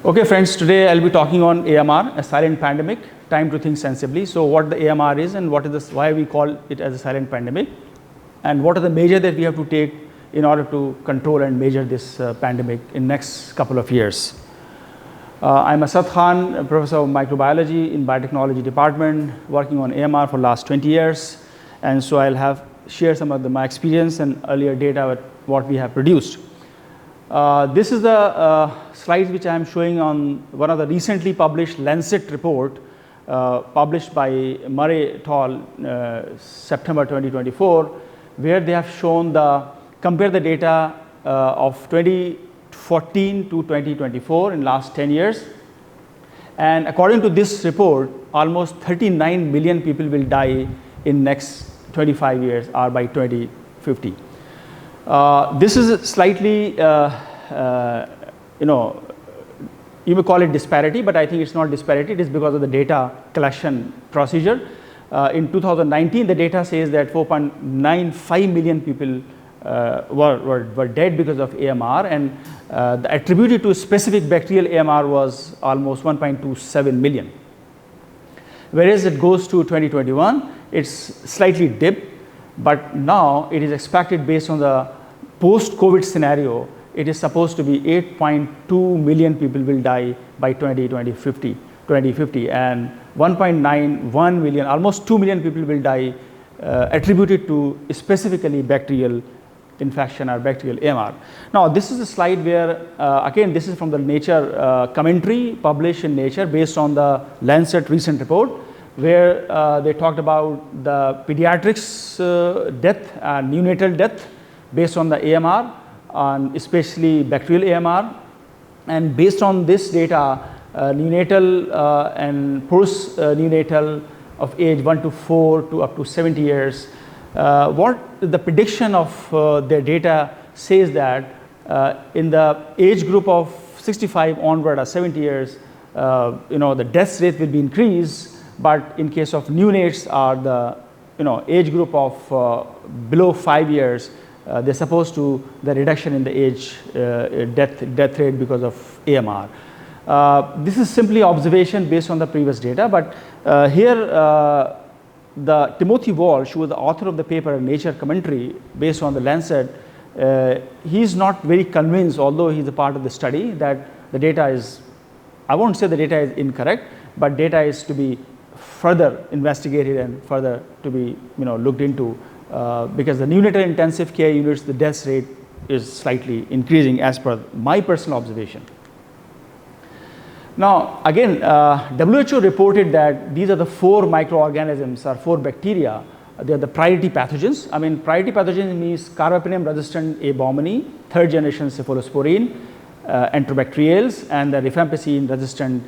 Okay, friends, today I'll be talking on AMR, a silent pandemic, time to think sensibly. So what the AMR is and what is this, why we call it as a silent pandemic, and what are the measures that we have to take in order to control and measure this pandemic in next couple of years. I'm Asad Khan, a professor of microbiology in biotechnology department, working on AMR for last 20 years. And so I'll share some of my experience and earlier data with what we have produced. This is the slides which I am showing on one of the recently published Lancet report published by Murray et al. September 2024, where they have shown compare the data of 2014 to 2024 in last 10 years. And according to this report, almost 39 million people will die in next 25 years or by 2050. This is slightly, you may call it disparity, but I think it's not disparity. It is because of the data collection procedure. In 2019, the data says that 4.95 million people were dead because of AMR, and attributed to specific bacterial AMR was almost 1.27 million. Whereas it goes to 2021, it's slightly dipped. But now it is expected, based on the post-COVID scenario, it is supposed to be 8.2 million people will die by 2050, and 1.91 million, almost 2 million people will die attributed to specifically bacterial infection or bacterial AMR. Now, this is a slide where, again, this is from the Nature commentary published in Nature based on the Lancet recent report, where they talked about the pediatrics death and neonatal death based on the AMR, and especially bacterial AMR. And based on this data, neonatal and post-neonatal of age 1 to 4 to up to 70 years, what the prediction of their data says that in the age group of 65 onward or 70 years, the death rate will be increased. But in case of neonates or the age group of below 5 years, they're supposed to the reduction in the age death rate because of AMR. This is simply observation based on the previous data, but here the Timothy Walsh, who was the author of the paper Nature commentary based on the Lancet, he's not very convinced, although he's a part of the study, that the data is, I won't say the data is incorrect, but data is to be further investigated and further to be looked into, because the neonatal intensive care units, the death rate is slightly increasing as per my personal observation. Now, again, WHO reported that these are the 4 microorganisms or 4 bacteria. They are the priority pathogens. I mean, priority pathogens means carbapenem resistant A. baumannii, 3rd generation cephalosporin, enterobacteriales, and the rifampicin resistant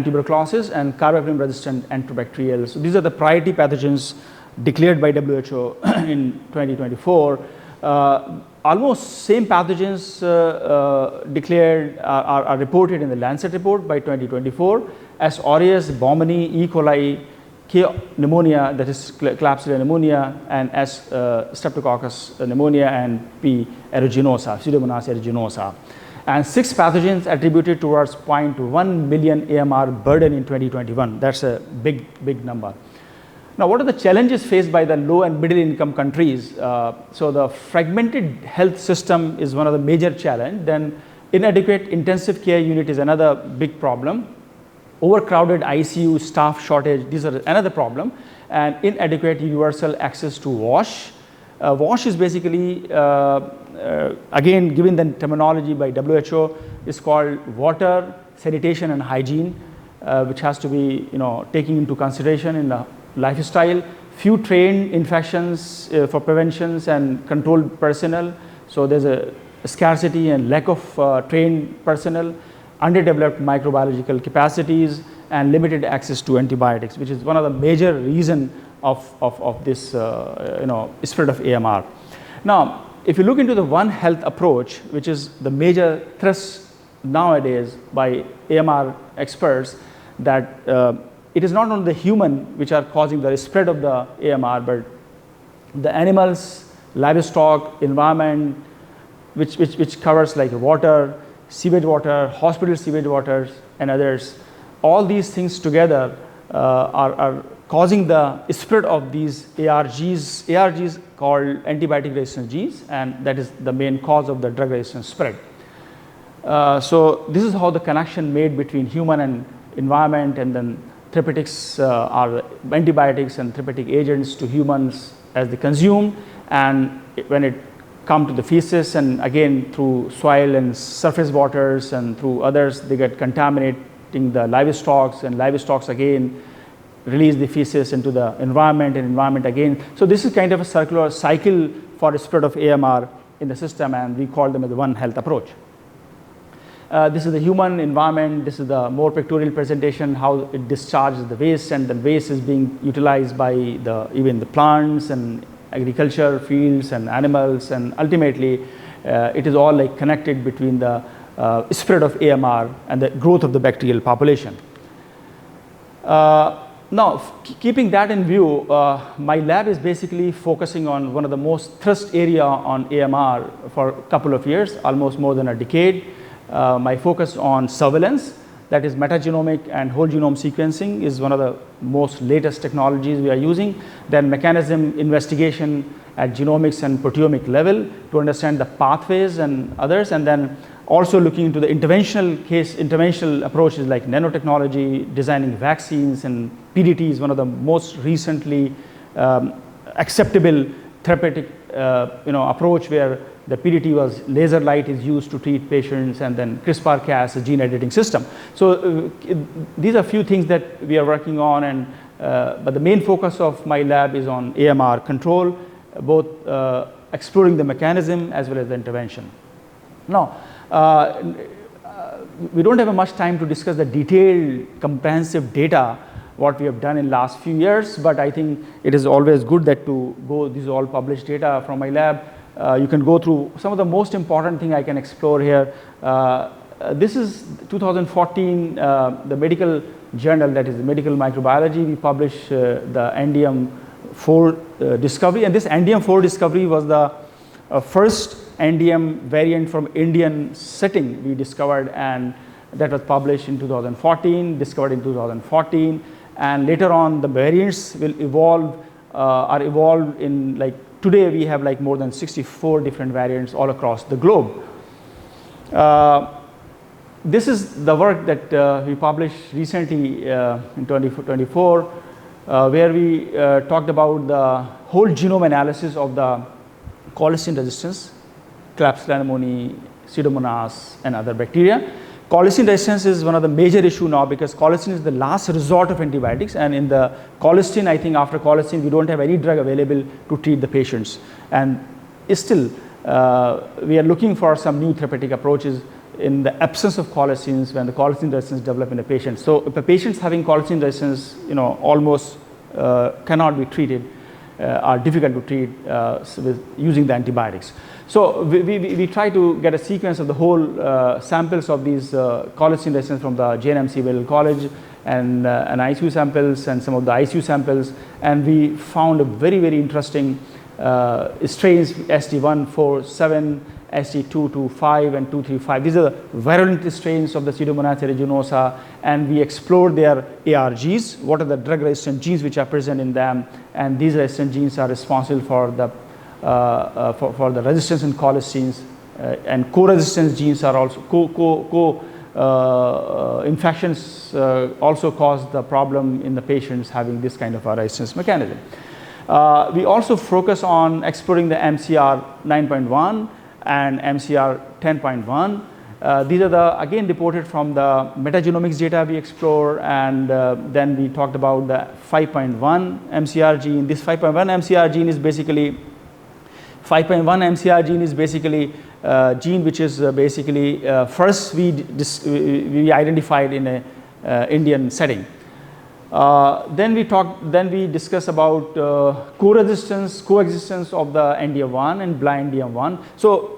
tuberculosis and carbapenem resistant enterobacteriales. So these are the priority pathogens declared by WHO in 2024. Almost same pathogens declared are reported in the Lancet report by 2024 as aureus, baumannii, E. coli, K. pneumonia, that is Klebsiella pneumonia, and S. streptococcus pneumonia, and P. aeruginosa, Pseudomonas aeruginosa. And 6 pathogens attributed towards 0.1 million AMR burden in 2021. That's a big number. Now, what are the challenges faced by the low and middle income countries? So the fragmented health system is one of the major challenge. Then inadequate intensive care unit is another big problem. Overcrowded ICU staff shortage, these are another problem. And inadequate universal access to WASH. WASH is basically, again, given the terminology by WHO, is called water, sanitation, and hygiene, which has to be taken into consideration in the lifestyle. Few trained infections for preventions and controlled personnel. So there's a scarcity and lack of trained personnel, underdeveloped microbiological capacities, and limited access to antibiotics, which is one of the major reasons of this spread of AMR. Now, if you look into the One Health approach, which is the major thrust nowadays by AMR experts, that it is not only the human which are causing the spread of the AMR, but the animals, livestock, environment, which covers like water, sewage water, hospital sewage waters, and others. All these things together are causing the spread of these ARGs called antibiotic resistant genes, and that is the main cause of the drug resistance spread. So this is how the connection made between human and environment, and then therapeutics are antibiotics and therapeutic agents to humans as they consume, and when it come to the feces, and again through soil and surface waters and through others, they get contaminating the livestock, and livestock again release the feces into the environment, and environment again. So this is kind of a circular cycle for the spread of AMR in the system, and we call them as the One Health approach. This is the human environment. This is the more pictorial presentation, how it discharges the waste, and the waste is being utilized by even the plants and agriculture fields and animals, and ultimately it is all like connected between the spread of AMR and the growth of the bacterial population. Now, keeping that in view, my lab is basically focusing on one of the most thrust area on AMR for a couple of years, almost more than a decade. My focus on surveillance, that is metagenomic and whole genome sequencing, is one of the most latest technologies we are using. Then mechanism investigation at genomics and proteomic level to understand the pathways and others, and then also looking into the interventional approaches like nanotechnology, designing vaccines, and PDT is one of the most recently acceptable therapeutic approach, where the PDT was laser light is used to treat patients, and then CRISPR-Cas, a gene editing system. So these are a few things that we are working on, and but the main focus of my lab is on AMR control, both exploring the mechanism as well as the intervention. Now, we don't have much time to discuss the detailed comprehensive data what we have done in last few years, but I think it is always good that to go, these are all published data from my lab. You can go through some of the most important thing I can explore here. This is 2014, the medical journal, that is the Medical Microbiology. We published the NDM4 discovery, and this NDM4 discovery was the first NDM variant from Indian setting we discovered, and that was published in 2014, discovered in 2014, and later on the variants will evolve, are evolved in, like today we have like more than 64 different variants all across the globe. This is the work that we published recently in 2024, where we talked about the whole genome analysis of the colicin resistance, Klebsiella pneumoniae, Pseudomonas, and other bacteria. Colicin resistance is one of the major issue now, because colicin is the last resort of antibiotics, and in the colistin, I think after colicin we don't have any drug available to treat the patients, and still we are looking for some new therapeutic approaches in the absence of colicins when the colicin resistance develop in a patient. So if a patient is having colicin resistance, almost cannot be treated, are difficult to treat with using the antibiotics. So we try to get a sequence of the whole samples of these colicin resistance from the JNMC Medical College, and ICU samples and some of the ICU samples, and we found a very, very interesting strains, ST147, ST225, and 235. These are the virulent strains of the Pseudomonas aeruginosa, and we explored their ARGs, what are the drug resistant genes which are present in them, and these resistant genes are responsible for the resistance in colicins, and co-resistance genes are also infections also cause the problem in the patients having this kind of a resistance mechanism. We also focus on exploring the MCR 9.1 and MCR 10.1. These are the again reported from the metagenomics data we explore, and then we talked about the 5.1 MCR gene. This 5.1 MCR gene is basically gene which is basically first we identified in a Indian setting. Then we discuss about coexistence of the NDM1 and blind NDM1. So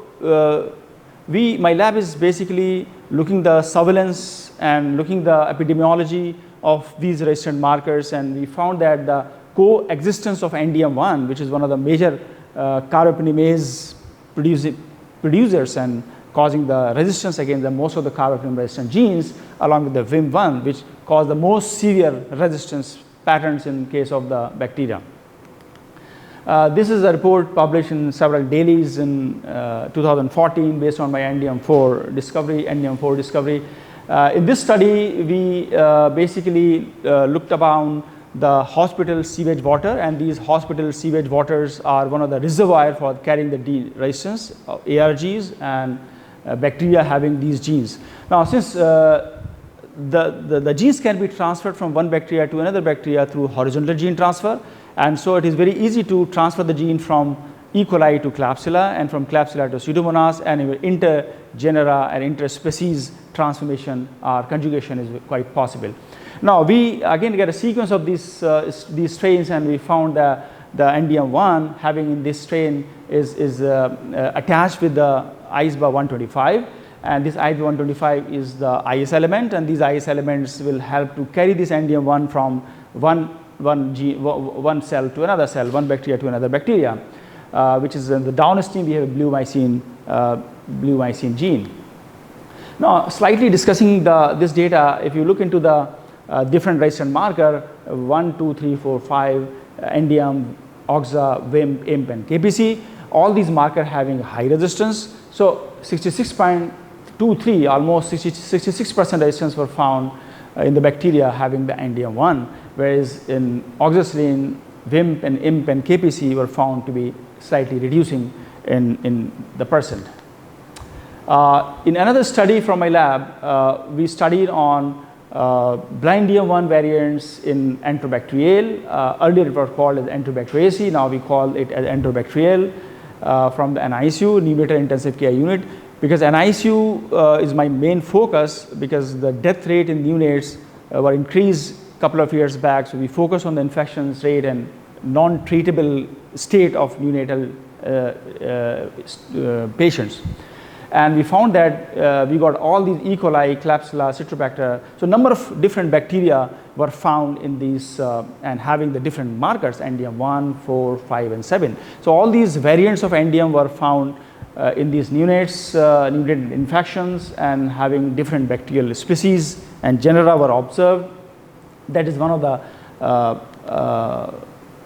my lab is basically looking the surveillance and looking the epidemiology of these resistant markers, and we found that the coexistence of NDM1, which is one of the major carbamidase producers and causing the resistance against the most of the carbapenem resistant genes, along with the VIM1, which cause the most severe resistance patterns in case of the bacteria. This is a report published in several dailies in 2014 based on my NDM4 discovery. In this study, we basically looked upon the hospital sewage water, and these hospital sewage waters are one of the reservoir for carrying the D resistance of ARGs and bacteria having these genes. Now, since the genes can be transferred from one bacteria to another bacteria through horizontal gene transfer, and so it is very easy to transfer the gene from E. coli to Klebsiella and from Klebsiella to Pseudomonas, and intergenera and interspecies transformation or conjugation is quite possible. Now, we again get a sequence of these strains, and we found that the NDM1 having in this strain is attached with the ISBA 125, and this ISBA 125 is the IS element, and these IS elements will help to carry this NDM1 from one cell to another cell, one bacteria to another bacteria, which is in the downstream we have a blue mycin gene. Now, slightly discussing this data, if you look into the different resistant marker 1, 2, 3, 4, 5, NDM, OXA, VIM, IMP, and KPC, all these markers having high resistance. So 66.23, almost 66% resistance were found in the bacteria having the NDM1, whereas in oxacillin, VIMP, and IMP, and KPC were found to be slightly reducing in the percent. In another study from my lab, we studied on Blindium-1 variants in Enterobacteriale. Earlier it was called as Enterobacteriaceae, now we call it as Enterobacteriale from the NICU, Neonatal Intensive Care Unit, because NICU is my main focus because the death rate in neonates were increased a couple of years back, so we focus on the infections rate and non-treatable state of neonatal patients. And we found that we got all these E. coli, Klebsiella, Citrobacter. So number of different bacteria were found in these and having the different markers NDM1, 4, 5, and 7. So all these variants of NDM were found in these neonates, neonatal infections, and having different bacterial species and genera were observed. That is one of the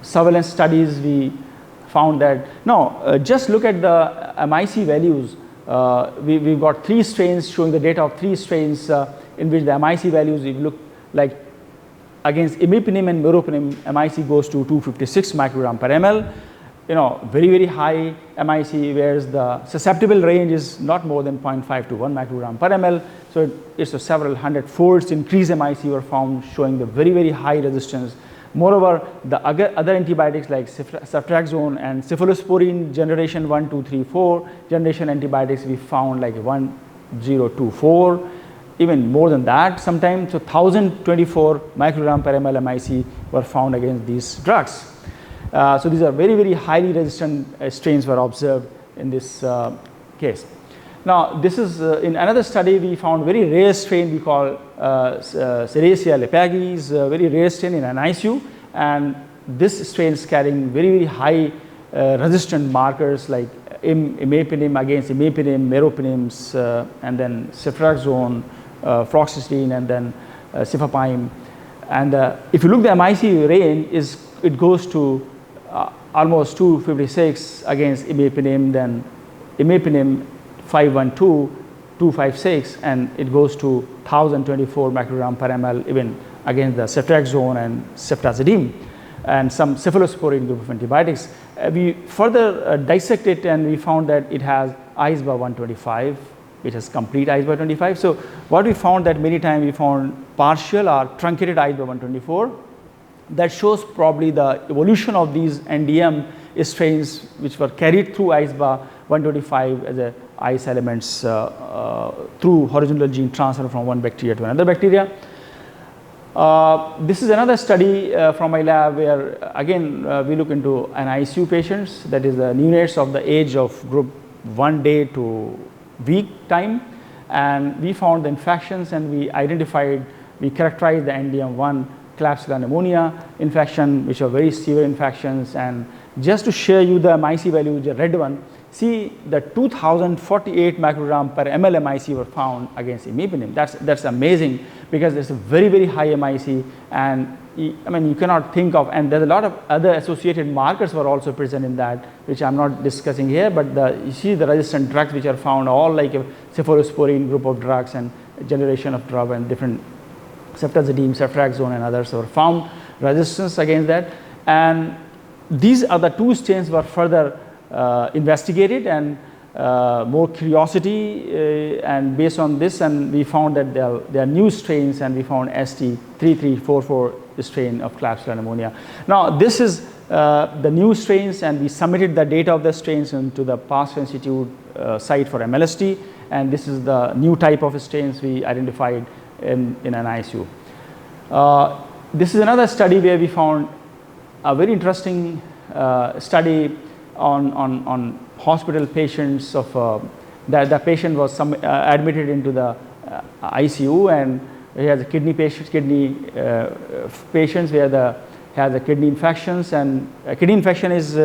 surveillance studies we found that. Now, just look at the MIC values. We've got 3 strains showing the data of 3 strains in which the MIC values, if you look like against imipenem and meropenem, MIC goes to 256 microgram per ml, very, very high MIC, whereas the susceptible range is not more than 0.5 to 1 microgram per ml. So it's a several hundred folds increase MIC were found showing the very, very high resistance. Moreover, the other antibiotics like ceftriaxone and cephalosporin generation 1, 2, 3, 4 generation antibiotics we found like 1024, even more than that sometimes. So 1024 microgram per ml MIC were found against these drugs. So these are very, very highly resistant strains were observed in this case. Now, this is in another study we found very rare strain we call Serratia lepagis, very rare strain in NICU, and this strain is carrying very, very high resistant markers like imipenem against imipenem, meropenems, and then ceftriaxone, fluoxetine, and then cefapime. And if you look at the MIC range, it goes to almost 256 against imipenem, then imipenem 512, 256, and it goes to 1024 microgram per ml even against the ceftriaxone and ceftazidime and some cephalosporin group of antibiotics. We further dissected and we found that it has ISBA 125, which has complete ISBA 125. So what we found that many times we found partial or truncated ISBA 124. That shows probably the evolution of these NDM strains which were carried through ISBA 125 as a IS elements through horizontal gene transfer from one bacteria to another bacteria. This is another study from my lab where again we look into NICU patients, that is the neonates of the age of group 1 day to week time, and we found the infections and we characterized the NDM1 Klebsiella pneumonia infection, which are very severe infections. And just to share you the MIC value, the red one, See, the 2048 microgram per ml MIC were found against imipenem. That's amazing, because there's a very, very high MIC, and I mean, you cannot think of, and there's a lot of other associated markers were also present in that, which I'm not discussing here, but you see the resistant drugs which are found, all like a cephalosporin group of drugs and generation of drug and different ceftazidime, ceftriaxone and others were found resistance against that. And these are the two strains were further investigated, and more curiosity, and based on this, and we found that there are new strains, and we found ST3344 strain of Klebsiella pneumonia. Now this is the new strains, and we submitted the data of the strains into the Pasteur Institute site for MLST, and this is the new type of strains we identified in an ICU. This is another study where we found a very interesting study on hospital patients of the patient was admitted into the ICU, and he has a patients where has a kidney infections, and kidney infection is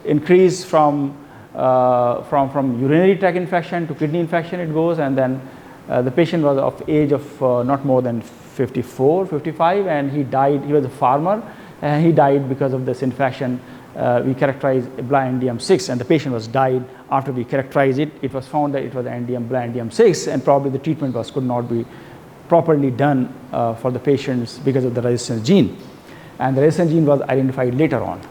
increased from urinary tract infection to kidney infection it goes, and then the patient was of age of not more than 54, 55, and he died. He was a farmer, and he died because of this infection. We characterized BLA-NDM6, and the patient was died. After we characterized it, it was found that it was BLA-NDM6, and probably the treatment could not be properly done for the patients because of the resistance gene, and the resistance gene was identified later on.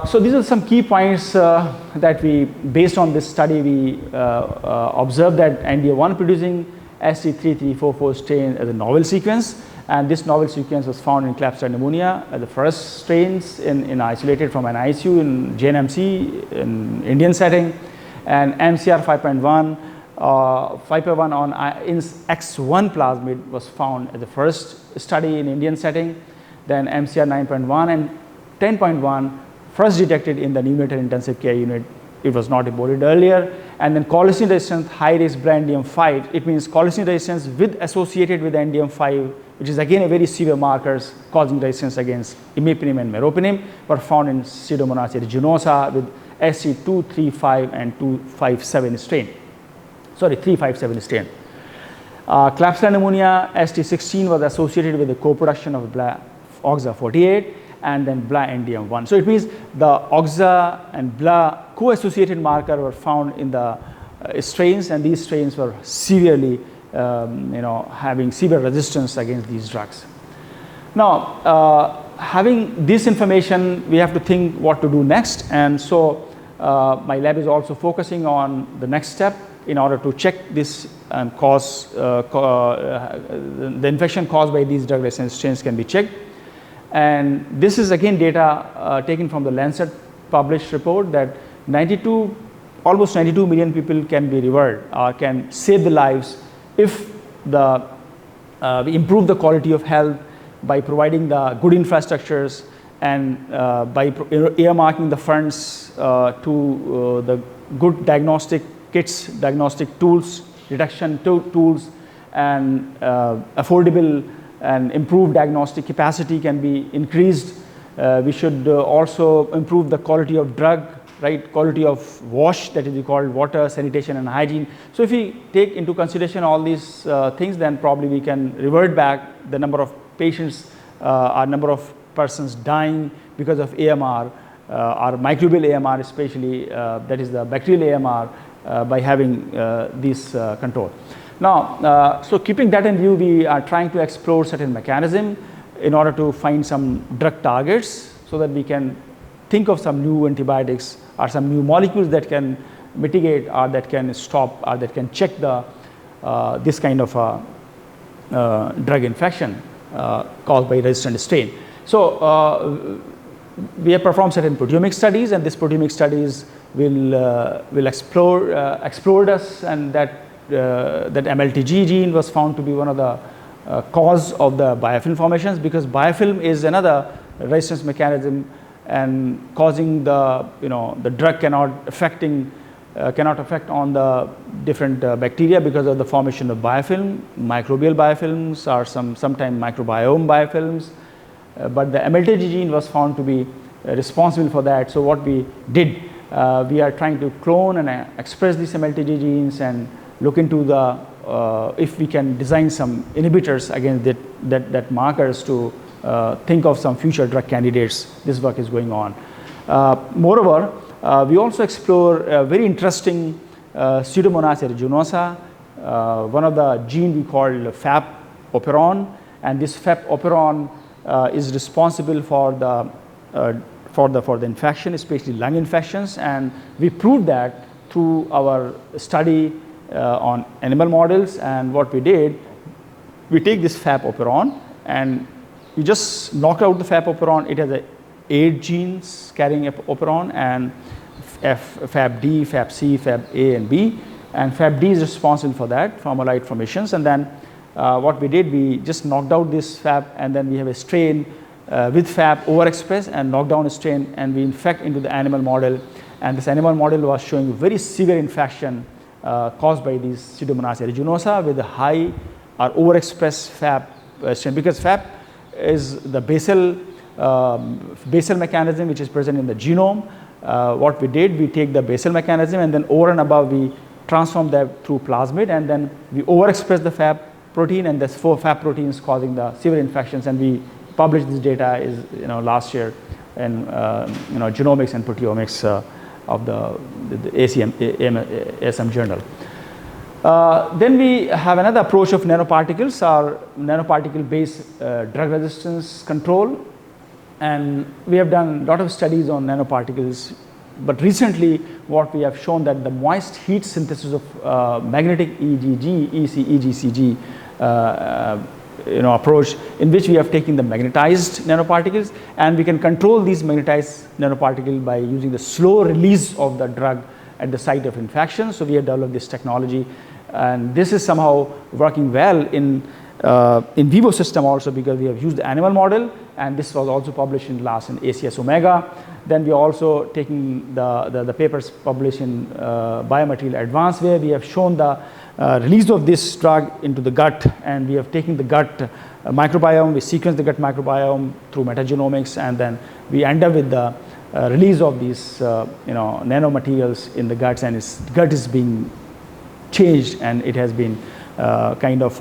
So these are some key points that we, based on this study, we observed that NDA1 producing ST3344 strain as a novel sequence, and this novel sequence was found in Klebsiella pneumonia as the first strains in isolated from an ICU in JNMC in Indian setting, and MCR 5.1 on in X1 plasmid was found as the first study in Indian setting, then MCR 9.1 and 10.1 first detected in the neonatal intensive care unit. It was not reported earlier, and then colistin resistance high risk BLA-NDM5. It means colistin resistance associated with NDM5, which is again a very severe markers causing resistance against imipenem and meropenem, were found in Pseudomonas aeruginosa with SC235 and 257 strain. Sorry, 357 strain. Klebsiella pneumonia ST16 was associated with the co-production of OXA48 and then BLA-NDM1. So it means the OXA and BLA co-associated marker were found in the strains, and these strains were severely, having severe resistance against these drugs. Now, having this information, we have to think what to do next, and so my lab is also focusing on the next step in order to check this and cause the infection caused by these drug resistant strains can be checked. And this is again data taken from the Lancet published report that almost 92 million people can be reversed or can save the lives if we improve the quality of health by providing the good infrastructures and by earmarking the funds to the good diagnostic kits, diagnostic tools, detection tools, and affordable and improved diagnostic capacity can be increased. We should also improve the quality of drug, right? Quality of wash, that is we call water, sanitation and hygiene. So if we take into consideration all these things, then probably we can revert back the number of patients or number of persons dying because of AMR or microbial AMR especially, that is the bacterial AMR, by having this control. Now, so keeping that in view, we are trying to explore certain mechanism in order to find some drug targets so that we can think of some new antibiotics or some new molecules that can mitigate or that can stop or that can check the this kind of drug infection caused by resistant strain. So we have performed certain proteomic studies, and these proteomic studies will explore us, and that MLTG gene was found to be one of the cause of the biofilm formations, because biofilm is another resistance mechanism and causing the drug cannot affect on the different bacteria because of the formation of biofilm, microbial biofilms or sometimes microbiome biofilms, but the MLTG gene was found to be responsible for that. So what we did, we are trying to clone and express these MLTG genes and look into the if we can design some inhibitors against that markers to think of some future drug candidates. This work is going on. Moreover, we also explore a very interesting Pseudomonas aeruginosa, one of the gene we call FAP operon, and this FAP operon is responsible for the infection, especially lung infections, and we proved that through our study on animal models. And what we did, we take this FAP operon and we just knock out the FAP operon. It has 8 genes carrying operon, and FAP-D, FAP-C, FAP-A and B, and FAP-D is responsible for that formaldehyde formations. And then what we did, we just knocked out this FAP, and then we have a strain with FAP overexpressed and knocked down a strain, and we infect into the animal model, and this animal model was showing very severe infection caused by these Pseudomonas aeruginosa with a high or overexpressed FAP strain, because FAP is the basal mechanism which is present in the genome. What we did, we take the basal mechanism and then over and above we transform that through plasmid, and then we overexpress the FAP protein, and there's 4 FAP proteins causing the severe infections, and we published this data is last year in genomics and proteomics of the ASM journal. Then we have another approach of nanoparticles, or nanoparticle based drug resistance control, and we have done a lot of studies on nanoparticles. But recently what we have shown that the moist heat synthesis of magnetic EGG, EGCG approach, in which we have taken the magnetized nanoparticles, and we can control these magnetized nanoparticles by using the slow release of the drug at the site of infection. So we have developed this technology, and this is somehow working well in vivo system also, because we have used the animal model, and this was also published in last in ACS Omega. Then we are also taking the papers published in Biomaterial Advance, where we have shown the release of this drug into the gut, and we have taken the gut microbiome, we sequence the gut microbiome through metagenomics, and then we end up with the release of these nanomaterials in the guts, and its gut is being changed, and it has been kind of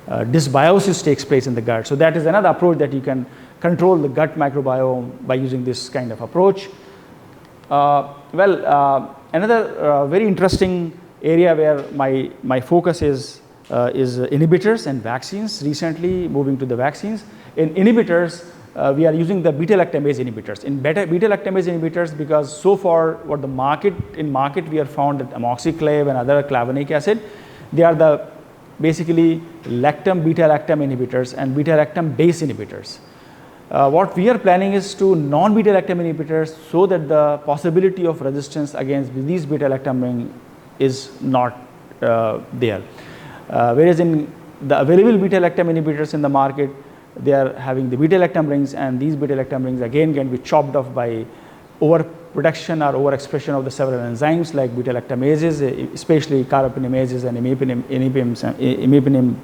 dysbiosis takes place in the gut. So that is another approach that you can control the gut microbiome by using this kind of approach. Another very interesting area where my focus is inhibitors and vaccines. Recently moving to the vaccines. In inhibitors, we are using the beta-lactamase inhibitors. In beta-lactamase inhibitors, because so far what the market we have found that amoxiclav and other clavulanic acid, they are the basically lactam beta-lactam inhibitors and beta-lactam base inhibitors. What we are planning is to non-beta-lactam inhibitors, so that the possibility of resistance against these beta-lactam ring is not there. Whereas in the available beta-lactam inhibitors in the market, they are having the beta-lactam rings, and these beta-lactam rings again can be chopped off by overproduction or overexpression of the several enzymes like beta-lactamases, especially carbapenemases and imipenem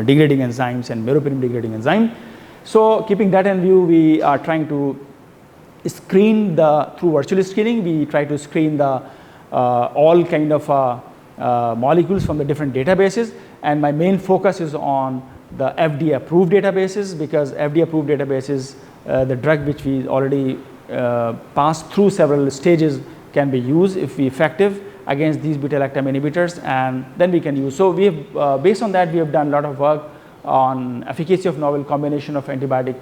degrading enzymes and meropenem degrading enzyme. So keeping that in view, we are trying to screen through virtual screening, we try to screen the all kind of molecules from the different databases, and my main focus is on the FDA approved databases, because FDA approved databases, the drug which we already passed through several stages can be used if we effective against these beta-lactam inhibitors, and then we can use. So we have based on that, we have done a lot of work on efficacy of novel combination of antibiotic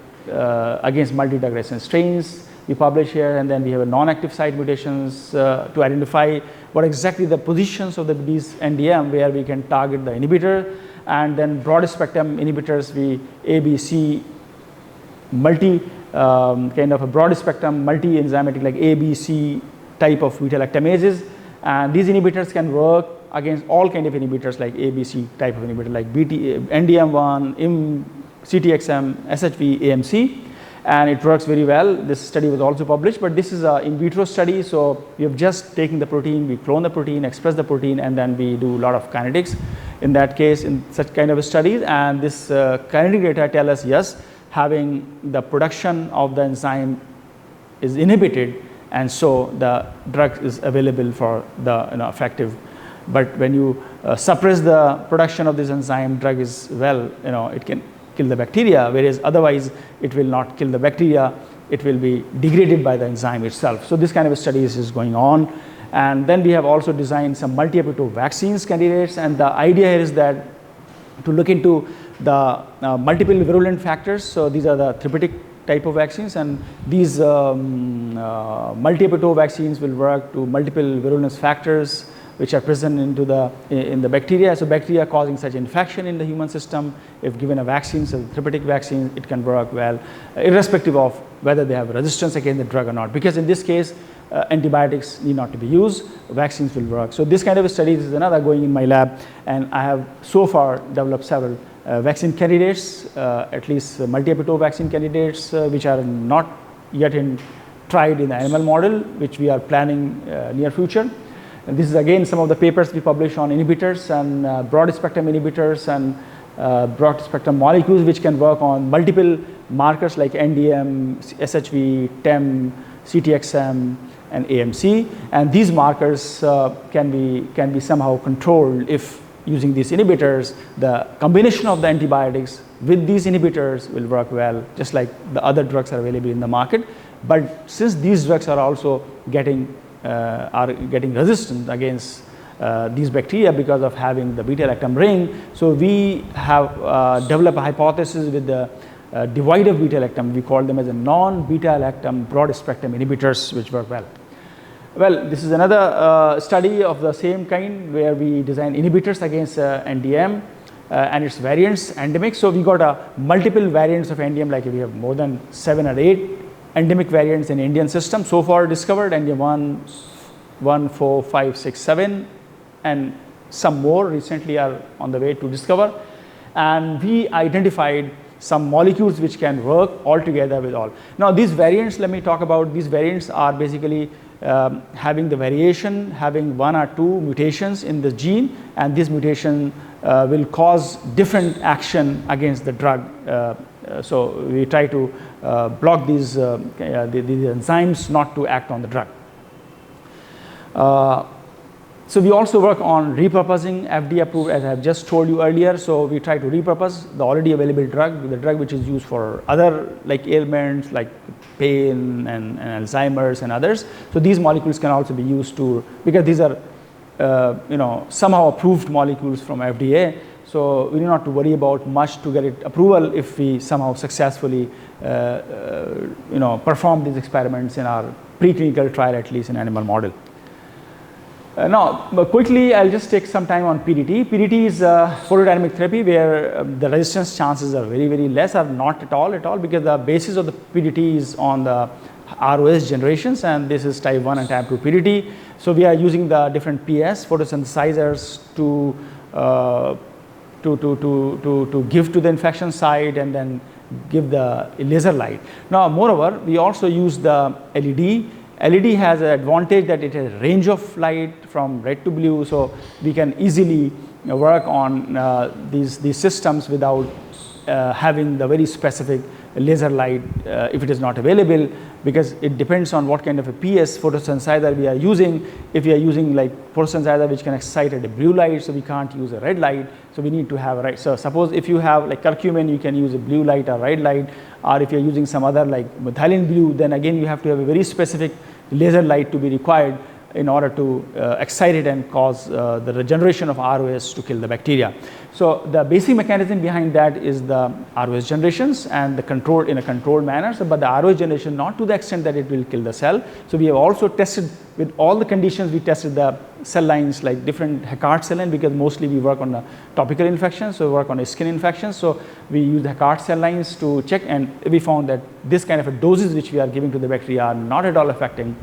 against multi-drug resistant strains. We publish here, and then we have a non-active site mutations to identify what exactly the positions of these NDM where we can target the inhibitor, and then broad spectrum inhibitors, we ABC multi kind of a broad spectrum multi-enzymatic like ABC type of beta-lactamases, and these inhibitors can work against all kind of inhibitors like ABC type of inhibitor like NDM1, CTXM, SHV, AMC, and it works very well. This study was also published, but this is an in vitro study, so we have just taken the protein, we clone the protein, express the protein, and then we do a lot of kinetics in that case in such kind of studies, and this kinetic data tell us yes, having the production of the enzyme is inhibited and so the drug is available for the effective. But when you suppress the production of this enzyme, drug is it can kill the bacteria, whereas otherwise it will not kill the bacteria, it will be degraded by the enzyme itself. So this kind of studies is going on. And then we have also designed some multi-epitope vaccines candidates, and the idea here is that to look into the multiple virulent factors. So these are the therapeutic type of vaccines, and these multi-epitope vaccines will work to multiple virulence factors which are present in the bacteria. So bacteria causing such infection in the human system, if given a vaccine, so therapeutic vaccine, it can work well, irrespective of whether they have resistance against the drug or not. Because in this case, antibiotics need not to be used, vaccines will work. So this kind of studies is another going in my lab, and I have so far developed several vaccine candidates, at least multi-epitope vaccine candidates, which are not yet tried in the animal model, which we are planning near future. And this is again some of the papers we publish on inhibitors and broad spectrum inhibitors and broad spectrum molecules which can work on multiple markers like NDM, SHV, TEM, CTXM, and AMC. And these markers can be somehow controlled if using these inhibitors. The combination of the antibiotics with these inhibitors will work well, just like the other drugs are available in the market. But since these drugs are also getting resistant against these bacteria because of having the beta-lactam ring, so we have developed a hypothesis with the divide of beta-lactam. We call them as a non-beta-lactam broad spectrum inhibitors, which work well. Well, this is another study of the same kind where we design inhibitors against NDM and its variants, endemic. So we got multiple variants of NDM, like we have more than 7 or 8 endemic variants in Indian system so far discovered, NDM 1, 4, 5, 6, 7, and some more recently are on the way to discover. And we identified some molecules which can work all together with all. Now these variants, let me talk about, these variants are basically having the variation, having 1 or 2 mutations in the gene, and this mutation will cause different action against the drug. So we try to block these enzymes not to act on the drug. So we also work on repurposing FDA approved, as I have just told you earlier. So we try to repurpose the already available drug, the drug which is used for other like ailments like pain and Alzheimer's and others. So these molecules can also be used to, because these are somehow approved molecules from FDA. So we do not have to worry about much to get it approval if we somehow successfully perform these experiments in our preclinical trial, at least in animal model. Now, quickly, I'll just take some time on PDT. PDT is photodynamic therapy where the resistance chances are very, very less, or not at all, because the basis of the PDT is on the ROS generations, and this is type 1 and type 2 PDT. So we are using the different PS photosynthesizers to give to the infection site and then give the laser light. Now, moreover, we also use the LED. LED has an advantage that it has a range of light from red to blue, so we can easily work on these systems without having the very specific laser light if it is not available, because it depends on what kind of a PS photosynthesizer we are using. If we are using like photosynthesizer which can excite at a blue light, so we can't use a red light, so we need to have a red. So suppose if you have like curcumin, you can use a blue light or red light, or if you're using some other like methylene blue, then again you have to have a very specific laser light to be required in order to excite it and cause the regeneration of ROS to kill the bacteria. So the basic mechanism behind that is the ROS generations and the control in a controlled manner. So, but the ROS generation not to the extent that it will kill the cell. So we have also tested with all the conditions. We tested the cell lines like different Heckard cell line, because mostly we work on the topical infections, so we work on a skin infections. So we use the Heckard cell lines to check, and we found that this kind of a doses which we are giving to the bacteria are not at all affecting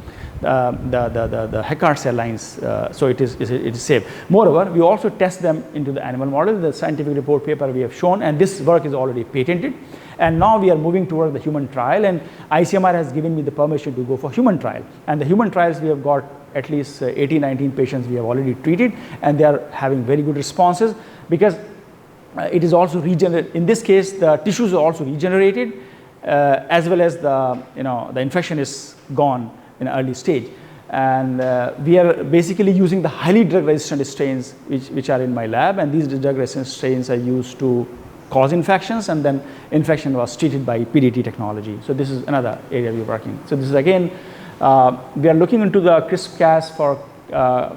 the Heckard cell lines, so it is safe. Moreover, we also test them into the animal model. The scientific report paper we have shown, and this work is already patented. And now we are moving toward the human trial, and ICMR has given me the permission to go for human trial. And the human trials, we have got at least 18-19 patients we have already treated, and they are having very good responses, because it is also regenerated. In this case, the tissues are also regenerated, as well as the infection is gone in early stage. And we are basically using the highly drug resistant strains which are in my lab, and these drug resistant strains are used to cause infections, and then infection was treated by PDT technology. So this is another area we're working. So this is again, we are looking into the CRISPR-Cas for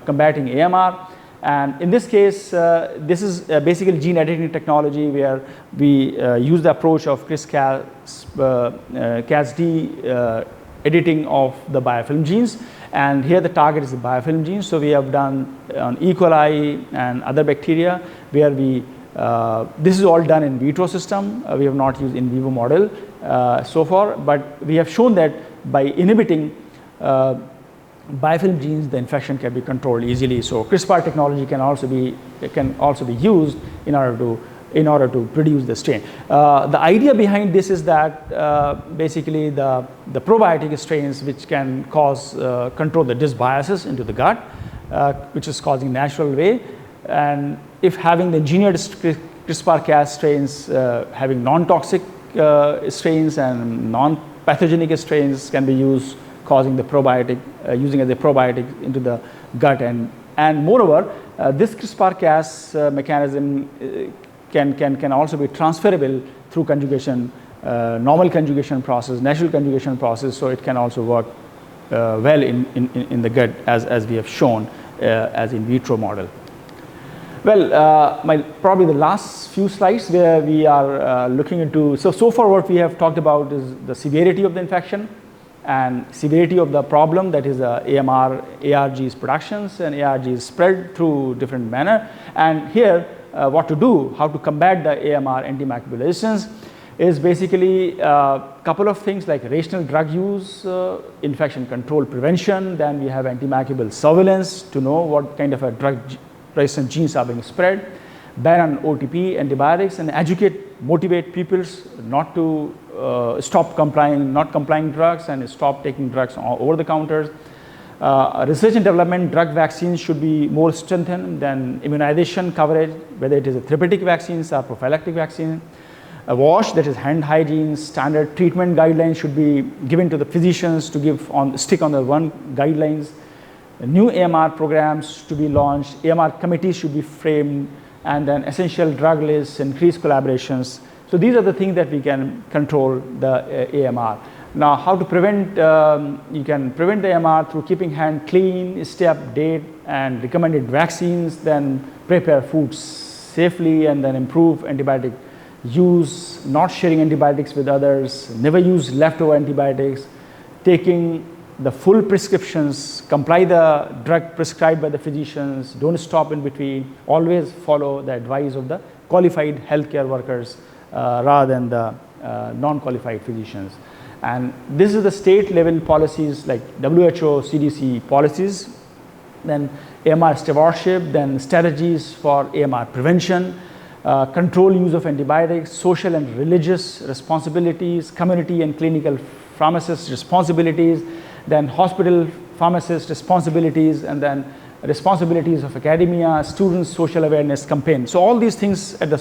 combating AMR. And in this case, this is basically gene editing technology where we use the approach of CRISPR-Cas9 editing of the biofilm genes. And here the target is the biofilm genes. So we have done on E. coli and other bacteria where we, this is all done in vitro system. We have not used in vivo model so far, but we have shown that by inhibiting biofilm genes, the infection can be controlled easily. So CRISPR technology can also be used in order to produce the strain. The idea behind this is that basically the probiotic strains which can cause control the dysbiosis into the gut, which is causing natural way, and if having the engineered CRISPR-Cas strains having non-toxic strains and non-pathogenic strains can be used, causing the probiotic, using as a probiotic into the gut, and moreover, this CRISPR-Cas mechanism can also be transferable through conjugation, normal conjugation process, natural conjugation process, so it can also work well in the gut as we have shown as in vitro model. Well, probably the last few slides where we are looking into, so far what we have talked about is the severity of the infection and severity of the problem, that is AMR, ARG's productions and ARG's spread through different manner. And here what to do, how to combat the AMR antimicrobial resistance is basically a couple of things like rational drug use, infection control prevention, then we have antimicrobial surveillance to know what kind of a drug resistant genes are being spread, ban on OTP antibiotics, and educate, motivate people not to stop not complying drugs and stop taking drugs over the counters. Research and development, drug vaccines should be more strengthened than immunization coverage, whether it is a therapeutic vaccines or prophylactic vaccine. A WASH, that is hand hygiene, standard treatment guidelines should be given to the physicians to stick on the one guidelines. New AMR programs to be launched, AMR committees should be framed, and then essential drug lists, increased collaborations. So these are the things that we can control the AMR. Now, how to prevent, you can prevent the AMR through keeping hand clean, stay up to date, and recommended vaccines, then prepare foods safely, and then improve antibiotic use, not sharing antibiotics with others, never use leftover antibiotics, taking the full prescriptions, comply the drug prescribed by the physicians, don't stop in between, always follow the advice of the qualified healthcare workers rather than the non-qualified physicians. And this is the state level policies like WHO, CDC policies, then AMR stewardship, then strategies for AMR prevention, control use of antibiotics, social and religious responsibilities, community and clinical pharmacist responsibilities, then hospital pharmacist responsibilities, and then responsibilities of academia, students, social awareness campaign. So all these things at the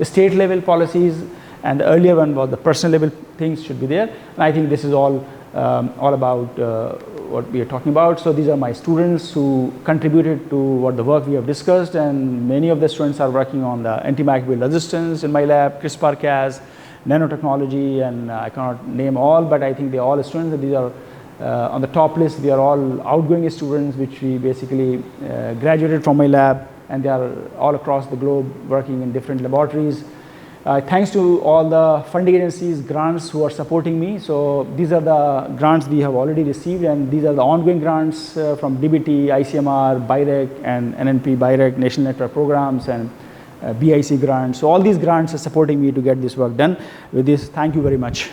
state level policies, and the earlier one was the personal level things should be there. And I think this is all about what we are talking about. So these are my students who contributed to what the work we have discussed, and many of the students are working on the antimicrobial resistance in my lab, CRISPR-Cas, nanotechnology, and I cannot name all, but I think they are all students. These are on the top list. They are all outgoing students which we basically graduated from my lab, and they are all across the globe working in different laboratories. Thanks to all the funding agencies, grants who are supporting me. So these are the grants we have already received, and these are the ongoing grants from DBT, ICMR, BIREC, and NNP, BIREC, National Network Programs, and BIC grants. So all these grants are supporting me to get this work done. With this, thank you very much.